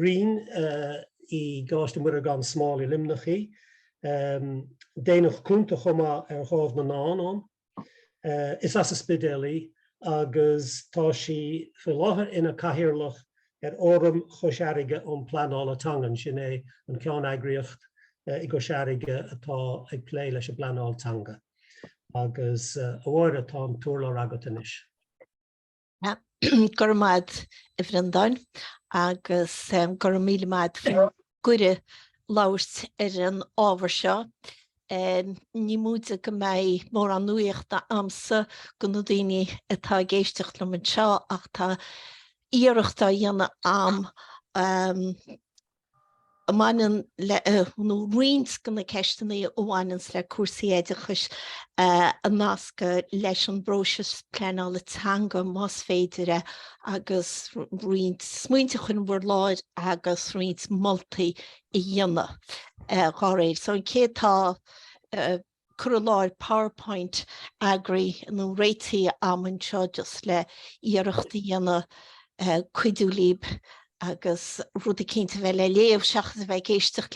Roinn I gáiste Mhuire gan Smál I limnachaí. Déanach cúnta chuma gábh na náán is as a spidéalaí agus tá sí fi láthair ina caithearlach orm chosearige pleanála tangan sin é an ceann eagraíocht I go searige atá ag plé leis a pleanáil tanga. Agus bhhair atá an túrla agat inis. Gormad I Bhreandáin agus gur míle maid gure lauert an ábhar seo. Ní múide go mé mór an nuíochta amsa go nó daoine atá géisteach le an seo ach tá iarachta dhéanana am Amanan no Roinne gonna ceistena óhainans le cuasaí éideachais a nasca leis an bróis pleanála tanga más féidir agus Roinne smuointe chun bhur láid agus Roinne moltaí I dhéanana gáréid. So an cé tá cur láir PowerPoint agraí nó réitaí am an seo just le iarachta dhéanana cuidú líb agus rudi cinnte bheith le léamh seachas bheith géisteach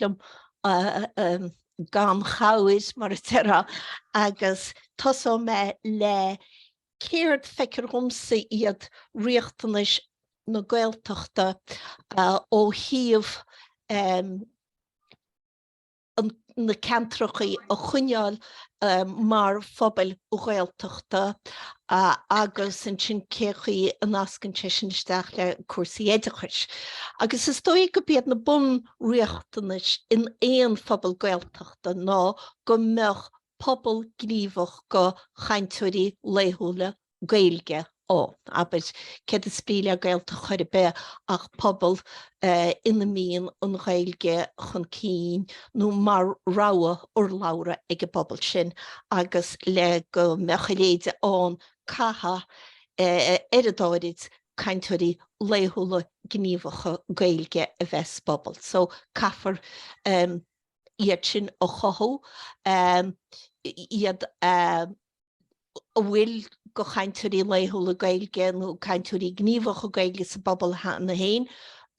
gan chaúid mar tera agus tosó me le céird feicear romsa iad riachtanis na Gaeltachta ó híomh na cantrachaí a chuineáil mar phobal ó Ghaeltachta agus an sin céchaí a nascan sin isteach le cuasaí éideachais. Agus is dóigh go bíad na bun riachtanis in éon phobal Gaeltachta ná go mbeadh pobl gníomhach go chaintúirí léithúla Gaeilge aber cad is spíle a Gaeltach chuir be ach pobl ina míon an Gaeilge chun cín nó mar ráha or lára ag a pobl sin agus le go mechaléide an caha adáid caintúirí léithúla gníomhacha Gaeilge a bheits pobl. So caafar Iar-Cheann a chothú iad bhfuil go chaintúirí léithúla Gaeilge nó caintúirí gníomhacha Gaeilge sa pobl na hain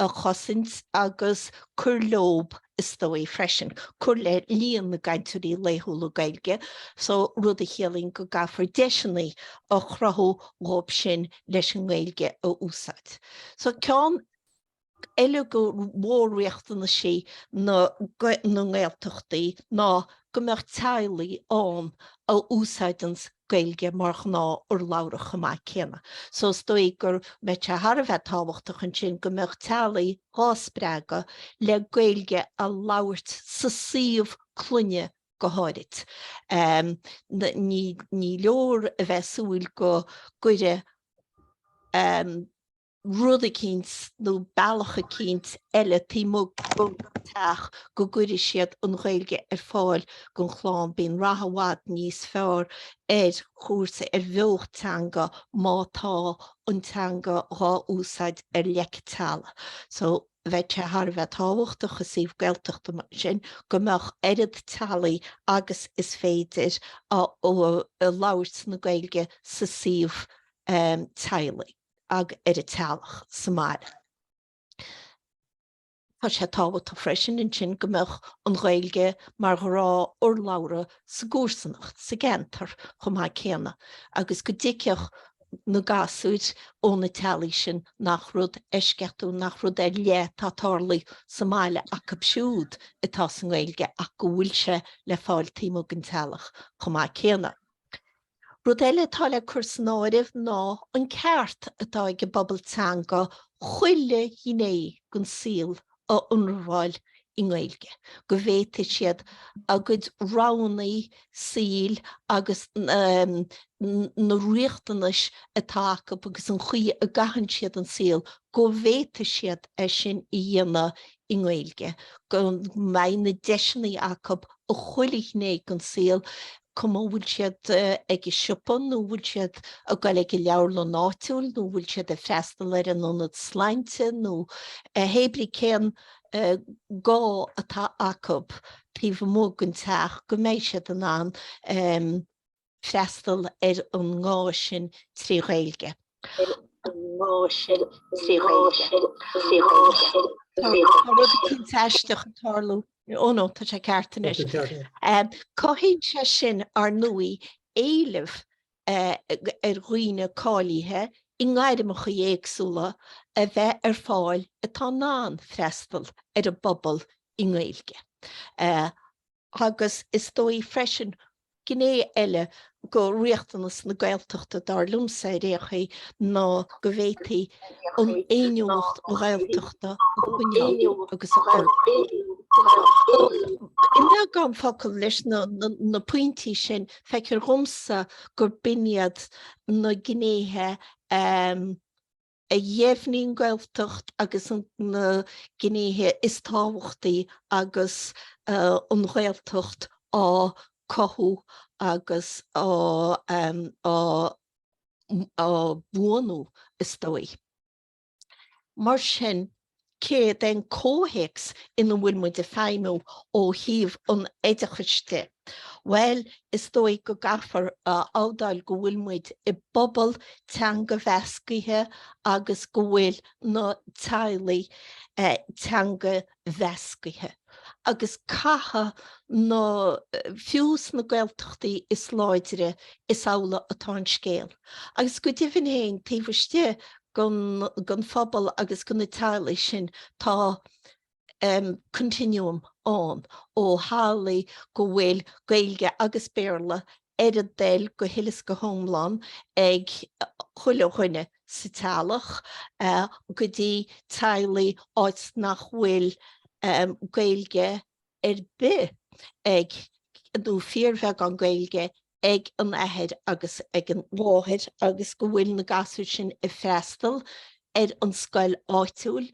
a chosint agus cur lob is dói freisin. Cur le líon na caintúirí léithúla Gaeilge, so rud a chéaling go gafar deisinaí a chrathú lob sin leis an Gaeilge a úsáid. So ceann eile go mórreachtana sé na Gaeltachtaí ná go mbeadh teaghlaí an a úsáidans Gaeilge mar ná or lára chumá céanna. So stoi gur mete Harbheith tábhachtach an sin go mbeadh teaghlaí gáspreaga le Gaeilge a labhairt sa síomh cluinne go háirit. Ní leor a bheith súil go gcuide rudda cíns nó bailcha cíns eile tímó go teach go gcuidir siad an Gaeilge fáil gon chláán bíon rathahád níos fearr chúrsa bheochtanga mátá an tanga rá úsáid leicteala. So bheite Harbheith tábhachtach a síomh Gaeltachta sin go mbeadh éiread talaí agus is féidir a labhairt na Gaeilge sa síomh teaghlaí ag a tealach sa Smál. Tá sé tábhacht freisin in sin go mbeadh an Gaeilge mar rá or lára sa gúrsannacht sa gentar chumá céanna agus go dticiach na gasúid ó na tealaí sin nach rud eisceatú nach rud le tátarlaí sa Máile a capsiúd atá san Gaeilge ach go bhfuil sé le fáil tímó an tealach chumá céanna. Rud eile tá le cuasanáirimh ná an ceart atá ag bobbal tanga chuile dhéné gon síl a unrháil I Gaeilge. Go bhféite siad a gcuid ránaí síl agus na riachtanis atá acu agus an chuí a gahan siad an síl go bhféite siad sin I dhéanana I Gaeilge. Go mbeidh na deisinaí acu a chuile dhéné gon síl Cuma bhfuil siad ag I siopán nó bhfuil siad a gael ag I leabhar le náitiúil nó bhfuil siad a freastal ar an ónad sláinte nó hebrí céan gá atá acu taobh mó gon teach go mbeidh siad an freastal ar an ngá sin trí Gaeilge. rud cinn taisteach an tarlú ó nó tá sé ceartanis. Cohín se sin ar nuí éileh Roinne cáilíthe I ngaireamach éagsúla a bheith ar fáil atá ná freistal ar a bobbal I Gaeilge. Agus is dói freisin gné eile go riachtanas na Gaeltachta dar lumsa réchaí ná go bhhétaí an éonúlacht ó Gaeltachta agus a chur. Ina gan focail leis na pointí sin feicir romsa gur biniad na gnéthe a dhéimhnín Gaeltacht agus na gnéthe is táhachtaí agus an Gaeltacht á cothú agus á bhuanú is dói. Mar sin cé den cóhéics ina bhfuil muid a feimú ó híomh an éideachiste. Well, is dói go gafar ádáil go bhfuil muid I bobbal teanga bheascaithe agus go bhfuil na teaghlaí teanga bheascaithe. Agus catha nó fiús na Gaeltachtaí is láidre is ála atá an scéal. Agus go dtí bhín héin taobhaiste gon phobal agus gon na teaghlaí sin tá continuum an ó hálaí go bhfuil Gaeilge agus Béarla ar a déil go hilas go Thomláin ag chuile Roinne sa tealach go dtí teaghlaí áit nach bhfuil Gaeilge ar bith ag nó fíormheith an Gaeilge ag an ahead agus ag an láthir agus go bhfuil na gasú sin I freistal ar an scoil áitiúil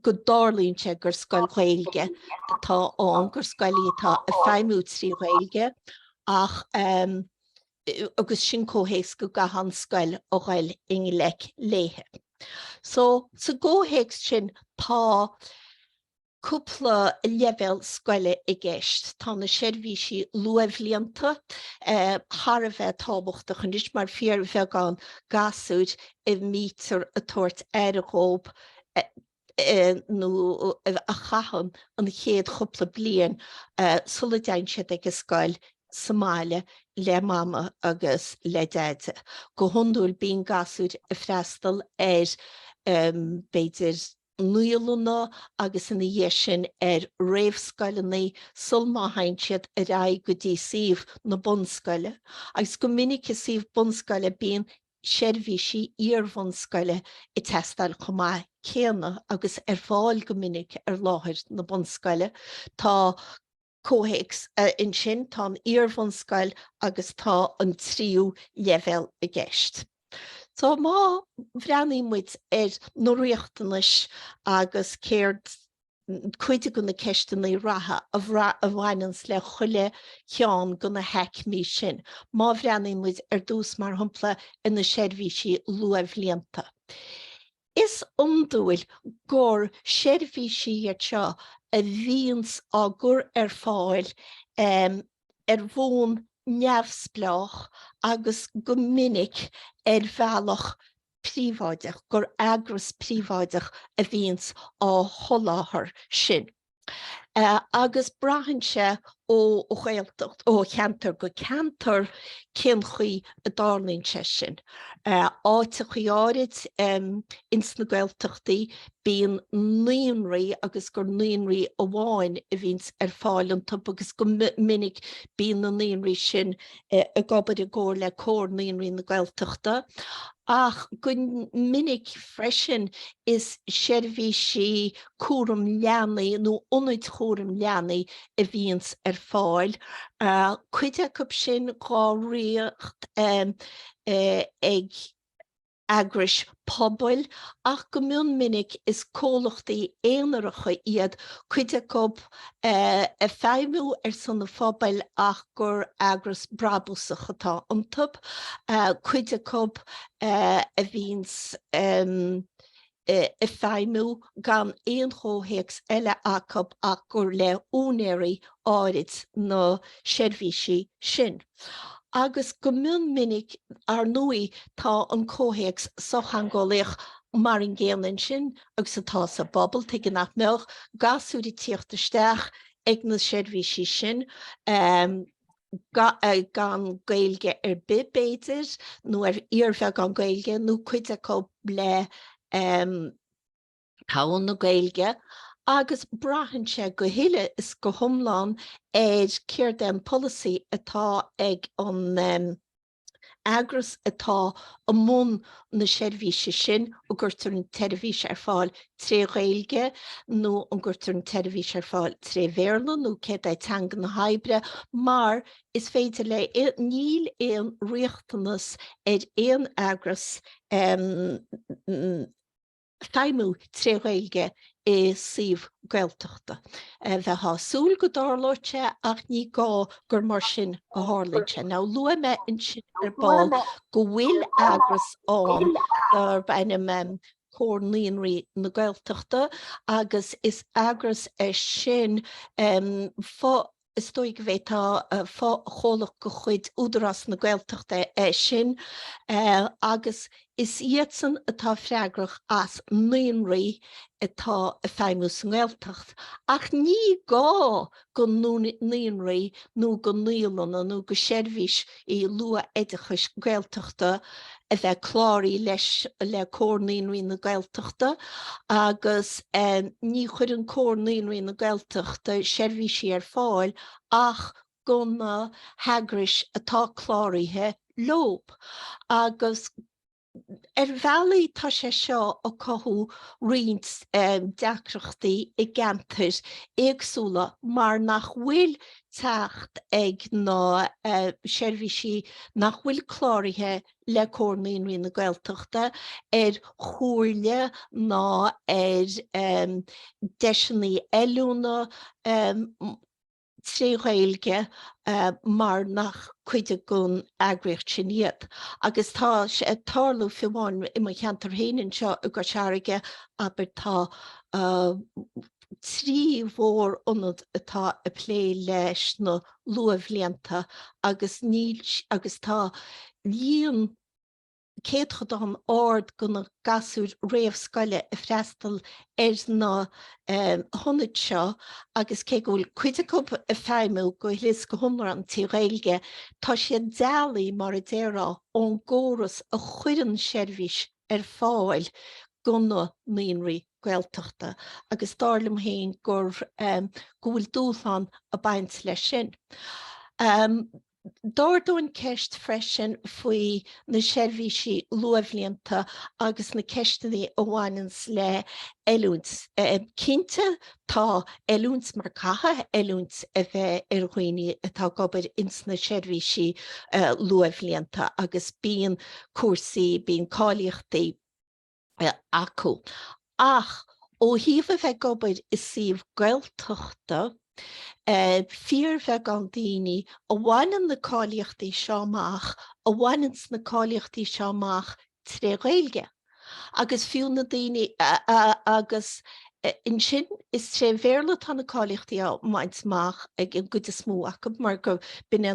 go dárlínte gur scoil Gaeilge atá an gur scoilí atá a feimú trí Gaeilge ach agus sin cóhéics go gahan scoil ó Gael Inglech léthe. So sa cóhéics sin tá cúpla level scoile I gceist. Tá na seirbhísí luamhlíonta thar a bheith tábhachtach an is mar fíor bheith gan gasúid I mítar a tuairt ar a ghób nó a chahan an chéad chúpla bliain sula dain siad ag a scoil Smál le mama agus le déide. Go hundúil bíon gasúid a freistal beidir nualúna agus ina dhéisin réamhscoilenaí sulmáhain siad a raibh go dtí suíomh na bunscoile. Agus go minic is suíomh bunscoile bíon seirbhísí iarbhunscoile I teastáil chomá céanna agus fáil go minic ar láthir na bunscoile. Tá cóhéics in sin tá an iarbhunscoil agus tá an tríú level a gceist. So má bhreanaí muid nó riachtanis agus céird cuide go na ceistanaí ratha a bhhainans le chuile cheann go na heicmí sin. Má bhreanaí muid dús mar thumpla ina seirbhísí luamhlíonta. Is undúil gur seirbhísí seo a bhíons á gur fáil bhón neamhsplách agus go minic bhealach príomháideach gur agras príomháideach a bhíons á sholáthar sin. Agus braithinte ó Ghaeltacht ó cheantar go ceantar cin chuí a dárlínte sin. Áite chuáid ins na Gaeltachtaí bíon nuonraí agus gur nuonraí ó bháin a bhíons fáilanta agus go minic bíon na nuonraí sin a gabhad a ggóir le cór nuonraí na Gaeltachta. Ach go minic freisin is seirbhísí cúram leanaí nó ionad cúram leanaí a bhíons fáil. Cuide go sin gá riocht ag agris pobail ach go mion minic is cólachtaí éonaracha iad cuide go feimú san na phobail ach gur agras brabúsacha tá iontub. Cuide go a bhíons feimú gan éon chóhéics eile acab ach gur le únéirí áirid na seirbhísí sin. Agus go mion minic ar nuí tá an cóhéics sochan go léach mar an ggéanann sin agus atá sa bobbal tuige nach meach gasú di Teacht Isteach ag na seirbhísí sin gan Gaeilge bib béidir nó iarmheh gan Gaeilge nó cuide có le táin na Gaeilge agus brahann sé go héile is go thomláin céir den polasaí atá ag an agras atá mún na seirbhísí sin ó gurtar an teirvís fáil tré Gaeilge nó an gurtar an teirvís fáil tré Bhéarla nó cé teanga na haibre, mar is féidir le níl éon riachtanas éon agras feimú tré Gaeilge sif Gaeltachta. Bheit súil go dáirlóite ach ní gá gur mar sin a hálainse. Ná lua me in sin ball go bhfuil agras an ar bainim córnaíonraí na Gaeltachta agus is agras sin is dóigh bhétá chólach go chuid údarás na Gaeltachta sin agus is iadsan atá freagrach as naonraí atá a feimú san Gaeltacht. Ach ní gá go naonraí nó go níolanna nó go seirbhís I lua éidechais Gaeltachta a bheith chláirí leis le córnaíonraí na Gaeltachta agus ní chuir an córnaíonraí na Gaeltachta seirbhísí fáil ach gona hagrais atá chláiríthe lob agus bhealaí tá sé seo ó cothú roinnt deacrachtaí I gceantar éagsúla mar nach bhfuil teacht ag ná seirbhísí nach bhfuil chláirithe le córnaíonraí na Gaeltachta chúrle ná deisinaí eilúna tré Gaeilge mar nach cuide gon agriocht sin iad. Agus tá sé tarlú fiáin I mar cheantar héanann seo a go seaige aber tá trí mhór ionad atá a plé leis na luamhblianta agus tá líon céad chudán ard gona gasúr réamhscoile a freastal na honnaid seo agus cé go bhfuil cuide a feimú go hlis go thomlar an tí Gaeilge tá sé dealaí mar a deireadh ón gcóras a chuireann seirbhís fáil gona naonraí Gaeltachta agus dáirlim héin gur bhfuil dúsán a baint leis sin. Dáirdóin ceist freisin faoi na seirbhísí luamhblianta agus na ceisteannaí a bhhainans le eilúns. Cinnte tá eilúns mar catha eilúns a bheith Roinne atá gobar ins na seirbhísí luamhblianta agus bíon cuasaí bíon cáilíochtaí acu. Ach ó híomh a bheith gobar is sif Gaeltachta Fíor bheith gan daoine a bhaineann na cáilíochtaí seo amach a bhaineann na cáilíochtaí seo amach tré Gaeilge. Agus fiú na daoine agus in sin is tré Bhéarla tá na cáilíochtaí á maint amach ag an gcuide smó acu mar go bine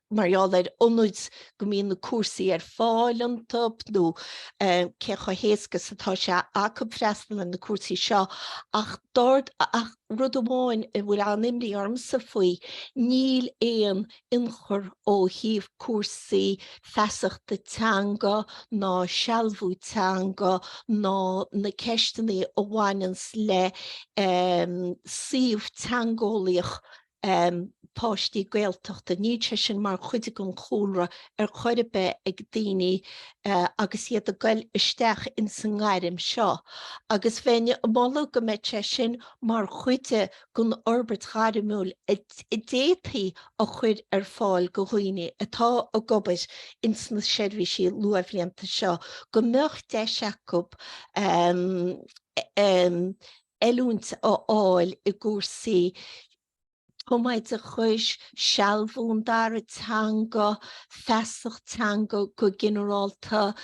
marall onúid go mbíonn na cuasaí fáil an top nó cecha héascas atá sé acu freastal na cuasaí seo ach rud amháin bhfuil an imlí armsa faoi níl éon inchur ó híomh cuasaí feasachta teanga ná sealbhú teanga ná na ceisteannaí ó bhhainans le suíomh teangólaíoch páistí Gaeltachta ní sin mar chuide gon chóra chuide be ag daoine agus iad a Gaeilge in san ngairim seo. Agus bheine mála go mbeidte sin mar chuide gon orbert gharimúil I détaí a chuid fáil go Roinne atá a gobar ins na seirbhísí luamhblianta seo go mbeadh de seacúb eilúnt á áil I gcúrsaí Chomaid a chuis sealbhún dar a teanga, feasach teanga go generálta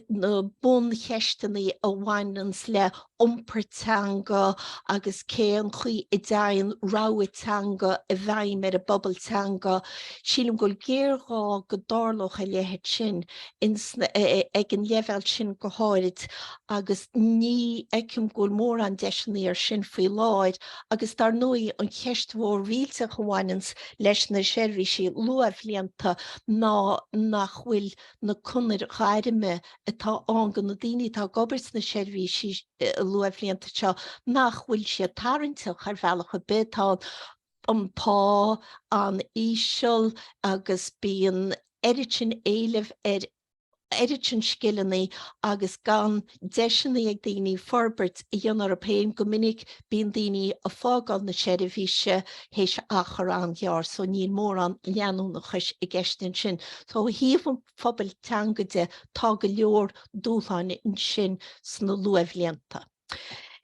na bun cheistanaí a bhhainans le umpertanga agus céan chuí I dain ráitanga a bhaim ar a bobbeltanga sílim gol géirá go dárloch a léhead sin ag an level sin go háirid agus ní ecim gol mór an deisinaí sin faoi láid agus dar nui an cheisthmór rialte gohhainins leis na seirí sí luamhlíonta ná nach bhfuil na cunir chairime atá angan na daoine tá gobert na seirí sí luamhlíonta seo nach bhfuil sé tarintach ar bhealach a betá an pá an íseal agus bíon Eiritin éileh Eiritin skillannaí agus gan deisinaí ag daoine forbert I dhéan Européim go minic bíon daoine a fágáil na seirbhíse héis achar an ghear so níl mór an leanú na chuis I gceistin sin. Tá híomh phobal teangade tá go leor dúláine in sin sna luamhlíonta.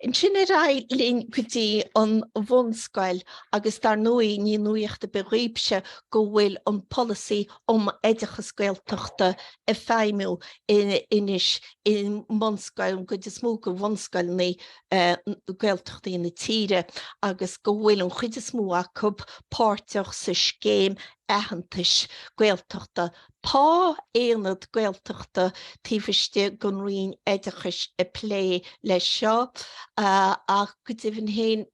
In sin ra lín gotí an bhunscoil agus dar nui ní nuíochta beghríbse go bhfuil an polasaí éidechas Gaeltachta a feimú inis in bhunscoil go is mó go bhunscoil ní Gaeltachta na tíre agus go bhfuil an chuid is mó acu páirteach sa scéim ahantais Gaeltachta. Pá éanad Gaeltachta tífiste gon Roinn éidechas a plé leis seo ach go dtíobhann héin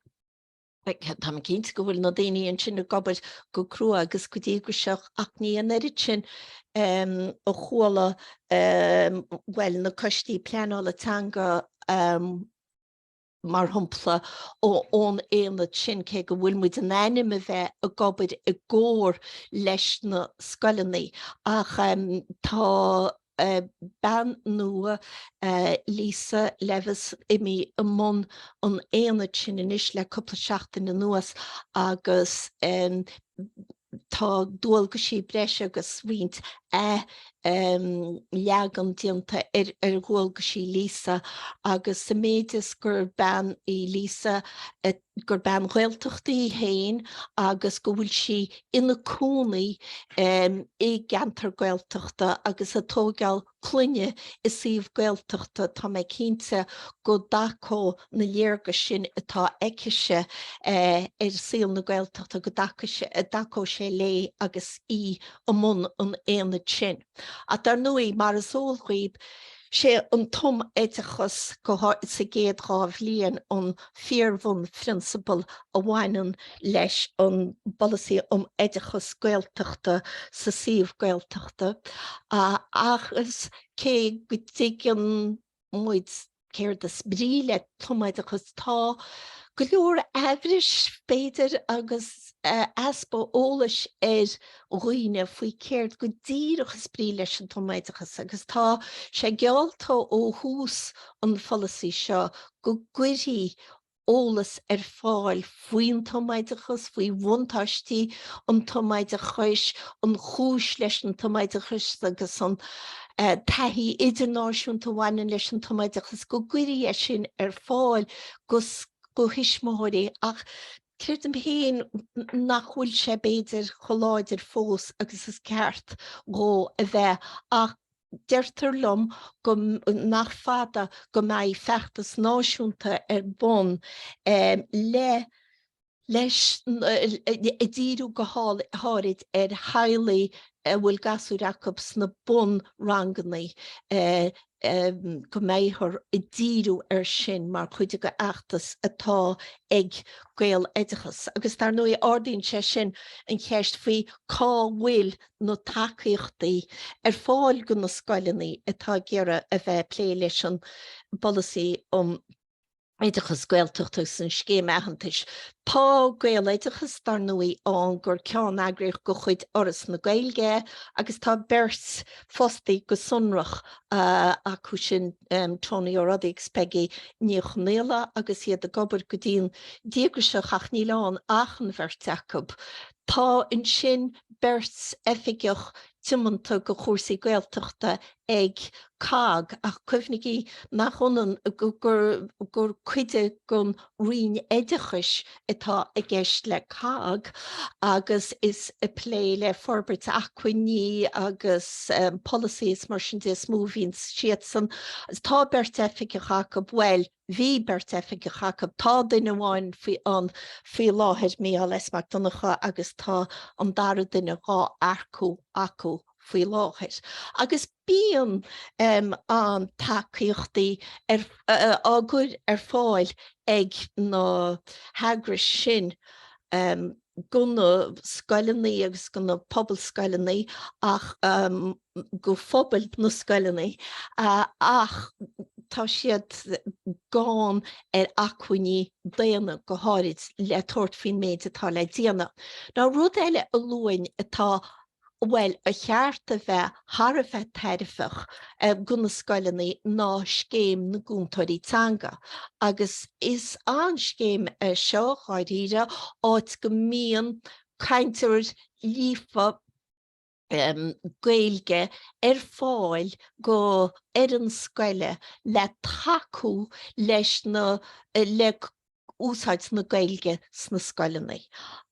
tá cinint go bhfuil na daoine an sin gobert go crua agus go dtí go seach ach ní an Eiritin ó chuala well na costí pleanálatanga mar humpla ón éanad sin cé go bhfuil muid an ainm a bheith a gobert a ggóir leis na scoileannaí ach tá ban nua Lisa levis imi amon an éanad sin inis le cúpla seachtain na nuas agus tá dúil go sí breis agus riint leagan dianta ar ghfuil go sí Lisa agus sa méidir gur ban I Lisa gur ban Ghaeltachtaí héin agus go bhfuil si ina cúnaí I gantar Gaeltachta agus atógáil clunne I síomh Gaeltachta tá mé cinnte go dacó na léarga sin atá eiceise ar síl na Gaeltachta go dacó sé lé agus I amon an éanad sin. A dar nui mar a sólghríb sé an tom éidechas go sa géad ráh líon an fearbhun principal a bhhaineann leis an polasaí éidechas Gaeltachta sa síomh Gaeltachta agus cé go dtí muid céir de spríle tomaidechas tá go leor ahris féidir agus aspa ólais Roinne faoi céirt go díreach sprí leis an tomaidechas agus tá sé gealta ó hús an polasaí seo go gurí ólas fáil faoin tomaidechas faoi bhuntáistí an tomaidechas an chúis leis an tomaidechas agus an taithí idirnáisiúnta bhaineann leis an tomaidechas go gurí sin fáil go hisismóirí ach Céirt am héin nach bhfuil sé béidir choláidir fós agus is ceart go a bheith ach deirtar lom go nach fada go mbeidh feachtas náisiúnta bon leis díú go háirid hailigh bhfuil gasú Jacobs na bon rangannaí go méithir I díú sin mar chuide go achtas atá ag Gael éidechas agus tar nua ardíonn sé sin an cheist faoi cá bhfuil nó tacaíochtaí fáil go na scoileannaí atá géire a bheith plé leis an polasaí éidechas Gaeltachta san scéim ahantais. Tá Gael éidechas dar nua an gur ceann agrích go chuid oras na Gaeilge agus tá bers fostaí go sunrach acu sin trónaí ó rudaí spegi níochnéile agus iad a gobar go dtíon díograseach ach ní leán achan bheirt Jacob. Tá in sin bers effigeach timanta go chósaí Gaeltachta ag cág ach cuimhnigí nach chunan gur cuide gon Roinn éidechas atá a gceist le cág agus is a plé le forbert acuiní agus policies mar sin de smóvíns siad san tá bert effigeach go bhfuil Bhí bert efig a chacab tá duine bháin fí láthir mí a leis MacDonacha agus tá an dara duine gá arcú acu fí láthir. Agus bíon an takeíochtaí águr fáil ag nó hagra sin gona scoileannaí agus gona pobl scoileannaí ach go phobal na scoileannaí ach tá siad gán acuiní déana go háirid le tuairt faoin méid atá le déana. Ná rud eile a luain atá well a cheart a bheith har a bheith teirifach gona scoileannaí ná scéim na gúntóirí teanga. Agus is an scéim seo cháidíre áit go mííon caintear lífa Gaeilge fáil go an scoile le taú leis le úsáid na Gaeilge sna scoileannaí.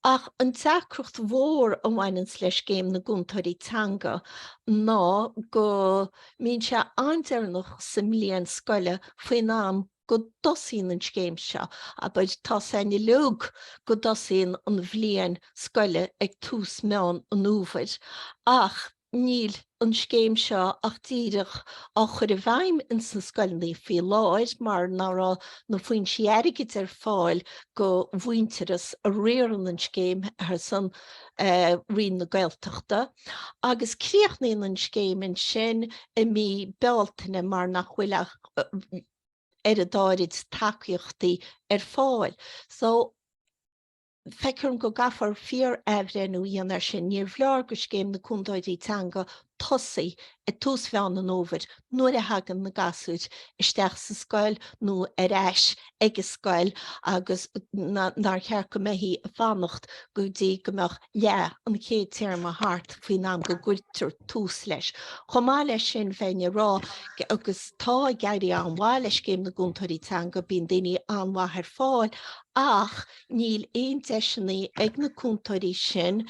Ach an deacrucht mhór an bhainans leis céim na gúntóirí teanga ná go mín se andearnach sa mbliain scoile faoin am go dosín an scéim seo, a bud tá saine leog go dosín an bhliain scoile ag tús meán an uvaid. Ach níl an scéim seo ach díreach á chur a bhaim in san scoilnaí fí láid mar ná faoin siarigid fáil go bhainteras a réan an scéim ar san rion na Gaeltachta. Agus críochnaíon an scéim in sin I mí bealtaine mar nach bhfuil a dáirid takeíochtaí fáil. So feiceann go gafar fíor ehrenú dhéanaar sin níor bhleor go scéim na cúndóirí teanga tosaí tús bhean an óvid nuair a hagan na gasúid isteach sa scoil nó eis ag scoil agus nar chear go mehí a fannacht go dtí gomach le an chéad téarm a hart faoin am go gúirtear tús leis. Chomá leis sin féinne rá agus tá gairí an bháil leis céim na gúntóirí teanga bíon daoine anmhaithir fáil ach níl aon deisinaí ag na cúntóirí sin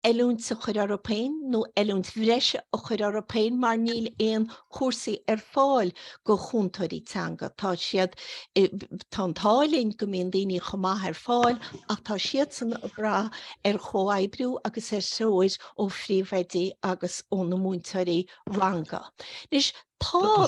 eilúnt sa chuir Européin nó eilúnt bhreise a chuir Européin mar níl aon chósaí fáil go chúntóirí teanga. Tá siad tá tálinn go mbíonn daoine chomá fáil ach tá siad san bra chomhaibbriú agus seoid ó phríomhheidí agus ó na múintóirí ranga. Nis tá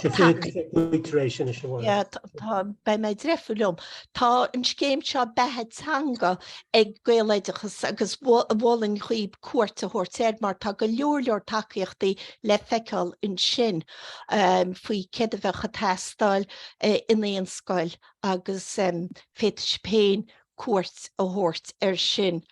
bei mé dreifúlumm tá an scéim seo bethe teanga ag Gaeilgeachas agus bhláinn chuoib cuairte thuirtéir mar tá go leor takeíochtaí le feiceáil in sin faoi céad a bheith chatáistáil in éon scoil agus féidir péin cuairt a thuirt sin.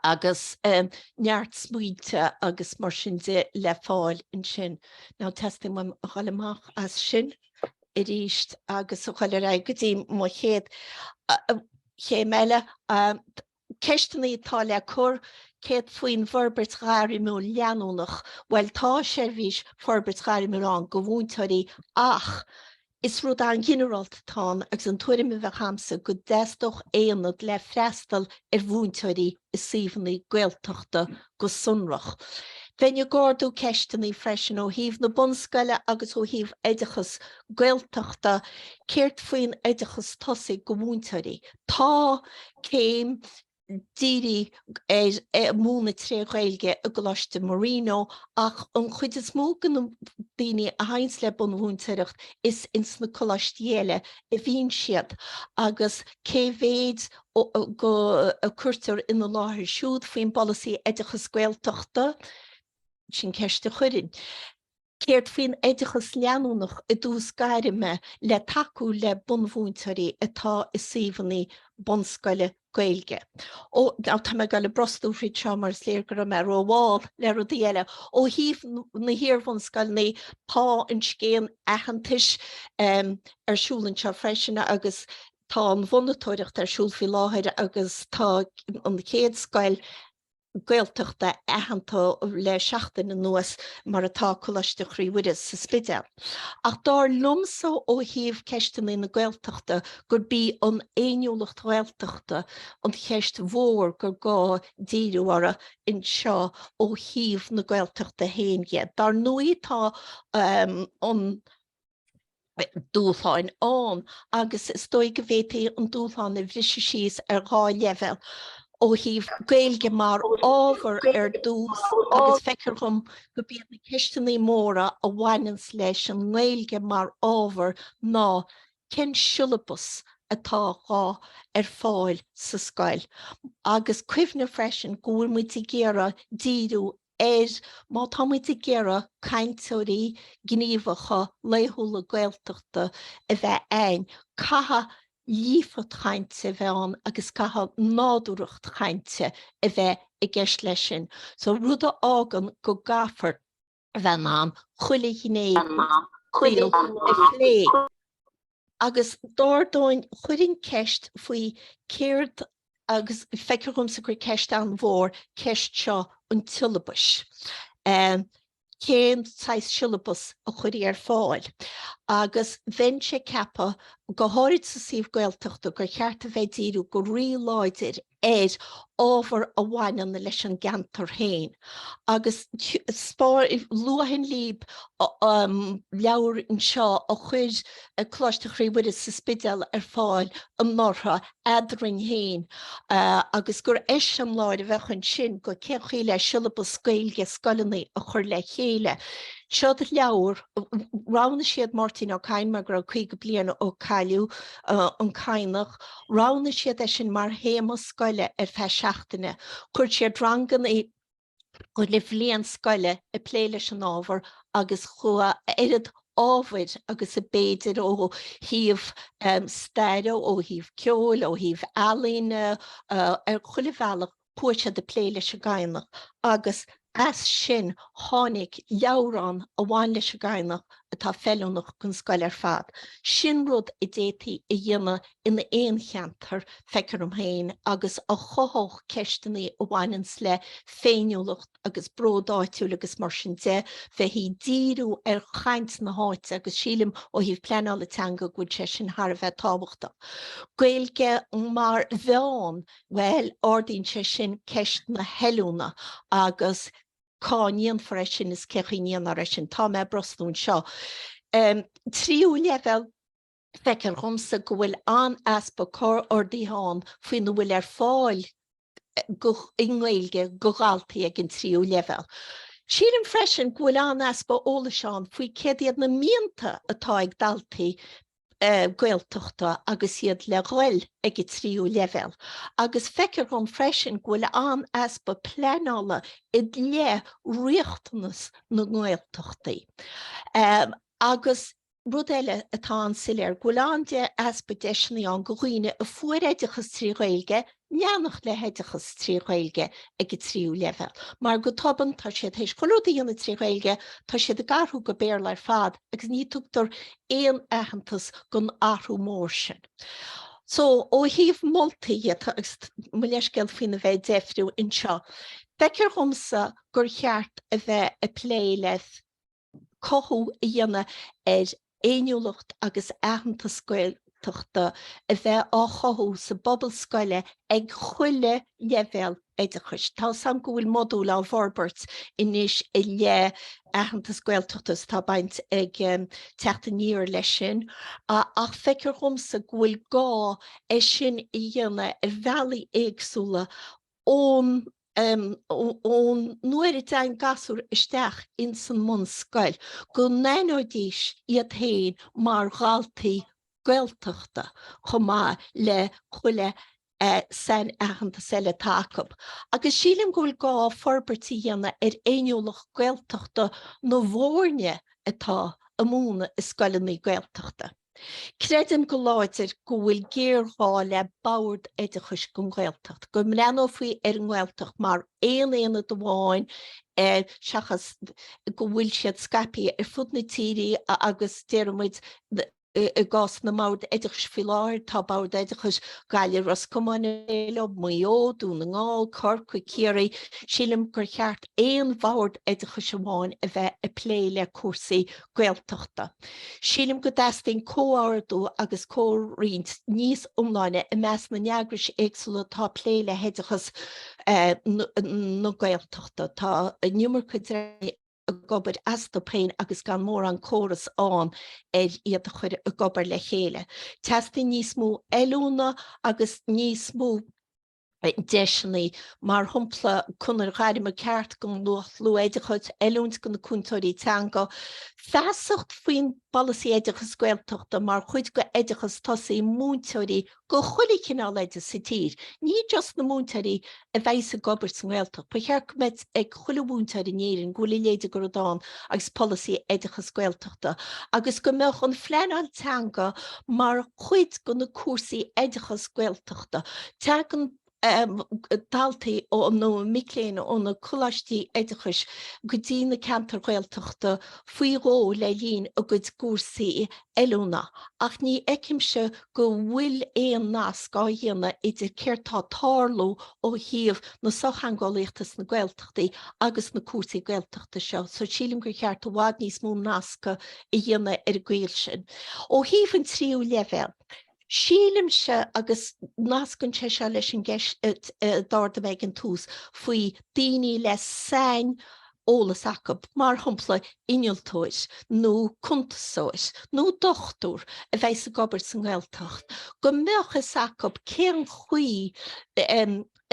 Agus neart smuointe agus mar sin de le fáil in sin. Ná testing mam a chalamach as sin I ríist agus a chaile ra go dtí má chéad ché meile ceisteannaí tá le cur céad faoin forbert gáirimú leanúnach bhfuil tá seirbhís forbert gáirimú an go bhúntóirí ach is rud an generaltatá agus an tuairim bheith hamsa go déisteach éanad le freistal bhúntóirí is síomhannaí Gaeltachta go sunrach. Bheinn gáardú ceisteannaí freisin ó híomh na bunscoile agus ó híomh oideachas Gaeltachta céirt faoin oideachas tosaigh go bhúntóirí. Tá céim díri múna tre Gaeilge a Coláiste Marino ach an chuid is mó gan daoine a hains le bun bhúntóireacht is ins na Coláiste bhíonn siad agus céhvéid go a cuirtear ina láthir siúd faoin polasaí oideachas Gaeltachta sin ceiste chuireann. Céirt faoin oideachas leanúnach a dús gairime le taú le bunmhúntóirí atá is síomhannaí bunscoile Gaeilge. Ó tá me gaile brostú frí chamar sléir go me ó bháil le rudí eile ó híomh na hiorbunscoilnaí pá an scéan ahantais arsúlann seo freisinna agus tá an bhunatóireacht arsúl fí láthir agus tá an chéad scoil Gaeltachta ahananta le seachtain na nuas mar atá Coláiste chríomhuiire sa Spidéal. Ach dar lumsa ó híomh ceisteannaí na Gaeltachta gur bí an éonúlacht Gaeltachta an cheist mhór gur gá díriúara in seo ó híomh na Gaeltachta héinge. Dar nuí tá an dúlháin an, agus is dói go bhfuiltaí an dúlháin a bhriise síos gá level. Ó híh Gaeilge mar ábhar dús agus feicir chum go bíad na ceisteannaí móra a bhhainans leis an Gaeilge mar ábhar ná cén siúlabus atá gá fáil sa scoil. Agus cuimhne freisin gúil muid i ggéara díú má tá muid i ggéara cainteoirí gníomhacha léithúla Gaeltachta a bheith ain, catha lífad chainte bheith an agus catha nádúireacht chainte a bheith i gceist leis sin. So ruda ágan go gafar bheith an chuile hinné chuil a phlé. Agus dárdóin chuirin ceist faoi céird agus feicir chum sa gur ceist an mhór ceist seo an tuilebus. Cén sais siúlabus a chuirí fáil. Agus bhain sé ceapa go háirid sa síomh Gaeltachta gur cheart a bheith díú go rialáidir ábhar a bhhaineanna leis an gantar féin. Agus spáir luaithin líb leabhar an seo a chuid Coláiste Mhuire sa spidéal fáil an nátha adrin féin. Agus gur an láir a bheith chun sin go ceachí le siúlabus Gaeilge scoileannaí a chur le chéile. Seo de leabhar, rána siad Máire Ní Neachtain mar gur chuig bliana ó caiiliú an cainach, rána siad sin mar héama scoile feith seachtaine, chuir siad rangan i go le bhliain scoile a plé leis an ábhar agus chua éad ábhaid agus a béidir ó híomh staire, ó híomh ceol, ó híomh ealaíne chuile bhealach cuairte de plé leis a gcainach. Agus as sin tháinig leabhrán a bhain leis a gcainach atá fellúnach gon scoil fad. Sin rud i détaí i dhéanamh ina éon cheantar feicir héin agus a chothóch ceisteannaí a bhainans le féiniúlacht agus bródáitiúil agus mar sin de bheith hí díú chaint na háite agus sílim ó híh pleanála teanga go sé sin thar bheith tábhachta. Gaeilge mar bheán bhfuil ordaín sé sin ceist na heilúna agus cáíon freisin is cechaíon ar sin tá me brosnún seo. Tríú level feicir chumsa go bhfuil an aspa cór ordaíán faoin bhfuil fáil go Gaeilge go Gaeltaí ag an tríú level. Sílim freisin go bhfuil an aspa óla seán faoi céad na mianta atá ag daltaí Gaeltachta agus iad le Roinne ag i tríú level. Agus feicir chum freisin go bhfuil an aspa pleanála i le riachtanas na Gaeltachtaí. Agus rud eile atá an siléir go bhfuil an de aspa deisinaí an go Roinne a fuairaideachas trí Gaeilge, neannach le heideachas trí Gaeilge ag i tríú level. Mar go toban tá siad héis choúda dhéanana trí Gaeilge tá siad a garthú go béir leir fad agus ní tugtar éon aitheantas gon áthú mór sin. So ó híomh moltaí mu leisceil faoina bheith defriú inseo. Feicir chumsa gur cheart a bheith a plé leith cothú a dhéanana éiniúlacht agus aitheantas Gaeltachta a bheith á chothú sa bobbal scoile ag chuile level éidechas. Tá sam go bhfuil modúil á bharbert inis i le aitheantas Gaeltachtas tá baint ag Teacht Aniar leis sin. Ach feicir chumsa go bhfuil gá sin i dhéanana bhealaí éagsúla ón nuair ein gasúr isteach in san mun scoil, go náinóidís iad héin mar Gaeltaí Gaeltachta chumá le chuile san aitheantas eile tacaim. Agus sílim go bhfuil gá forbertí dhéanana éiniúlach Gaeltachta nó bhórne atá a múna is scoileannaí Gaeltachta. Credim go láidir go bhfuil géará le bord éidechas go Gaeltacht. Go mleanó faoi an Gaeltacht mar éana do bháin seachas go bhfuil siad scapi fud na tíri agus déirmuid i gás na mord éidechas fi láir tá bord éidechas Gaeilge Roscomáile muo dún na ngáil corc céirí sílim gur cheart éon bhord éidechas bháin a bheith a plé le cuasaí Gaeltachta. Sílim go dastain cóáardú agus córínt níos umláine i meas na neagris éagsúla tá plé le héidechas na Gaeltachta. Tá numar a gobar as do pein agus gan mór an córas an iad chuir a gobar le chéile. Teasta níos mó eilúna agus níos mó deisinaí mar thumpla chunar gaiidir ceart go lu éideachid eilúnt go na cúntóirí teanga. Feasacht faoin polasaí éidechas Gaeltachta mar chuid go éidechas tosaí múntóirí go chuirigh cinál éide sa tír. Ní just na múntóirí a bheith a gobar san Gaeltacht, pa chear cuid ag chuile múntóirí nírin gúla léide go dán agus polasaí éidechas Gaeltachta. Agus go meach an phleanáil teanga mar chuid go na cuasaí éidechas Gaeltachta. Teagan daltaí ó nó micléine ó na Coláiste éidechas go dtí na ceantar Gaeltachta faoi ró le líon a go cuasaí eilúna. Ach ní eicimse go bhfuil éon nas gá dhéanana idir céirtá tárlú ó thaobh na sochangálaíochtas na Gaeltachtaí agus na cuasaí Gaeltachta seo. So sílim go cheart bhád níos mó nasca i dhéanana Gaeil sin. Ó thaobh an tríú leibhéal. Sílim se agus nascann sé se leis an gceist dáirda méid an tús faoi daoine le sein ólas acab mar thumpla innealtóis nó cuntasóis nó dochtúr a bheith a gobar san Gaeltacht. Go meachchas acab céan chuí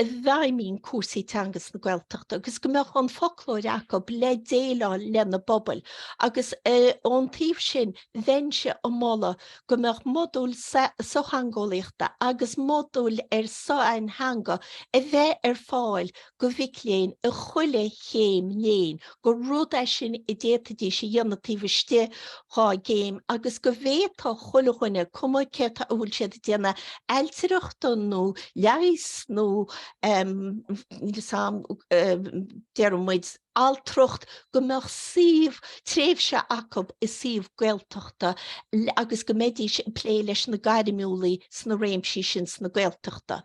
a bhaimín cuasaí teangas na Gaeltachta, agus go meach an folklóir acab le déile le na bobal, agus an taobh sin bhainse an mála go meach modúil sochangólaíochta agus modúil soáin hanga a bheith fáil go bhicléin a chuile chéim léin, go rud é sin I détadí sé dhéanatíomh ste há géim, agus go bhétá chuile chuine cuma céirta a bhfuil siad déana eiltireachta nó leis nó dearmid altrocht go meach siomh tréimhse acab I siomh Gaeltachta agus go méidís plé leis na gairimúlaí sna réimsí sin sna Gaeltachta.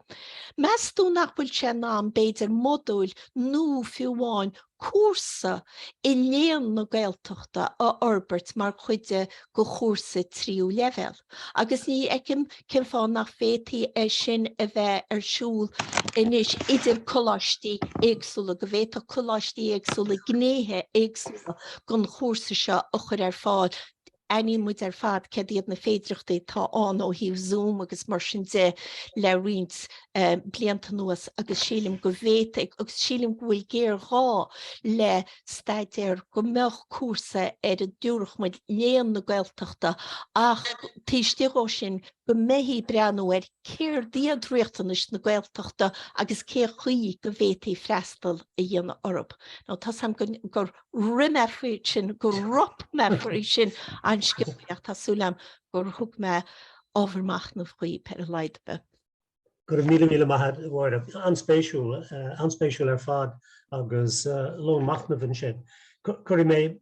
Measú nach bhfuil sé ná an beidir modúil nó fiúháin cuasa I léon na Gaeltachta a orbert mar chuide go chósa tríú leibhéal. Agus ní eicim cin fáin nach fétaí sin a bheith siúl inis idir Coláiste éagsúla go bhhéta Coláiste éagsúla gnéthe éagsúla gon chósa seo a chur fáil. Any muid fad cediad na féidirachtaí tá an ó híomh Zoom agus mar sin de le riint blianta nuas agus sílim go bhéta agus sílim go bhfuil géir rá le staidir go meach cuasa a dúrach muid léon na Gaeltachta ach tíistíó sin go méhí breanú céir diadréachtanis na Gaeltachta agus céir chuí go bhétaí freistal a dhéana orb. Ná tá sam gur rimé faoi sin go rop me faoi sin anskipíocht tásúlam gur thug me ábharmach na faoi per a leidbe. Gur míle maithad bhhair anspéisiúil fad agus lo machnamhan sin. Cuir mé